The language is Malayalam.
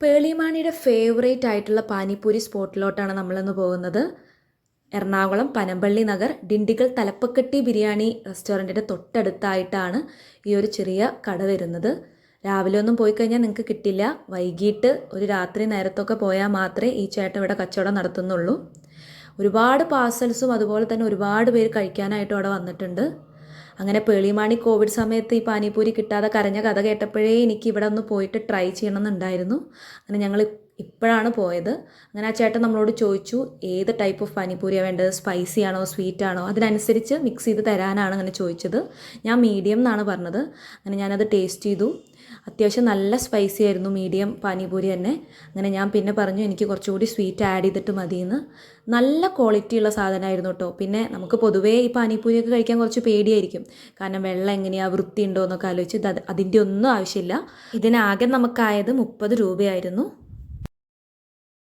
പേളിമാണിയുടെ ഫേവറേറ്റ് ആയിട്ടുള്ള പാനിപ്പൂരി സ്പോട്ടിലോട്ടാണ് നമ്മളിന്ന് പോകുന്നത്. എറണാകുളം പനമ്പള്ളി നഗർ ഡിണ്ടിഗൽ തലപ്പക്കട്ടി ബിരിയാണി റെസ്റ്റോറൻറ്റിൻ്റെ തൊട്ടടുത്തായിട്ടാണ് ഈ ഒരു ചെറിയ കട വരുന്നത്. രാവിലെ ഒന്നും പോയി കഴിഞ്ഞാൽ നിങ്ങൾക്ക് കിട്ടില്ല. വൈകിട്ട് ഒരു രാത്രി നേരത്തൊക്കെ പോയാൽ മാത്രമേ ഈ ചേട്ടൻ ഇവിടെ കച്ചവടം നടത്തുന്നുള്ളൂ. ഒരുപാട് പാർസൽസും അതുപോലെ തന്നെ ഒരുപാട് പേര് കഴിക്കാനായിട്ടും അവിടെ വന്നിട്ടുണ്ട്. അങ്ങനെ പേളിമാണി കോവിഡ് സമയത്ത് ഈ പാനിപ്പൂരി കിട്ടാതെ കരഞ്ഞ കഥ കേട്ടപ്പോഴേ എനിക്ക് ഇവിടെ ഒന്ന് പോയിട്ട് ട്രൈ ചെയ്യണമെന്നുണ്ടായിരുന്നു. അങ്ങനെ ഞങ്ങൾ ഇപ്പോഴാണ് പോയത്. അങ്ങനെ ആ ചേട്ടൻ നമ്മളോട് ചോദിച്ചു ഏത് ടൈപ്പ് ഓഫ് പാനിപ്പൂരിയാണ് വേണ്ടത്, സ്പൈസി ആണോ സ്വീറ്റ് ആണോ, അതിനനുസരിച്ച് മിക്സ് ചെയ്ത് തരാനാണ് അങ്ങനെ ചോദിച്ചത്. ഞാൻ മീഡിയം എന്നാണ് പറഞ്ഞത്. അങ്ങനെ ഞാനത് ടേസ്റ്റ് ചെയ്തു. അത്യാവശ്യം നല്ല സ്പൈസി ആയിരുന്നു, മീഡിയം പാനിപൂരി തന്നെ. അങ്ങനെ ഞാൻ പിന്നെ പറഞ്ഞു എനിക്ക് കുറച്ചുകൂടി സ്വീറ്റ് ആഡ് ചെയ്തിട്ട് മതിയെന്ന്. നല്ല ക്വാളിറ്റിയുള്ള സാധനമായിരുന്നു കേട്ടോ. പിന്നെ നമുക്ക് പൊതുവേ ഈ പാനിപൂരിയൊക്കെ കഴിക്കാൻ കുറച്ച് പേടിയായിരിക്കും, കാരണം വെള്ളം എങ്ങനെയാണ്, വൃത്തി ഉണ്ടോ എന്നൊക്കെ ആലോചിച്ച്. അതിൻ്റെ ഒന്നും ആവശ്യമില്ല. ഇതിനാകെ നമുക്കായത് 30 രൂപയായിരുന്നു.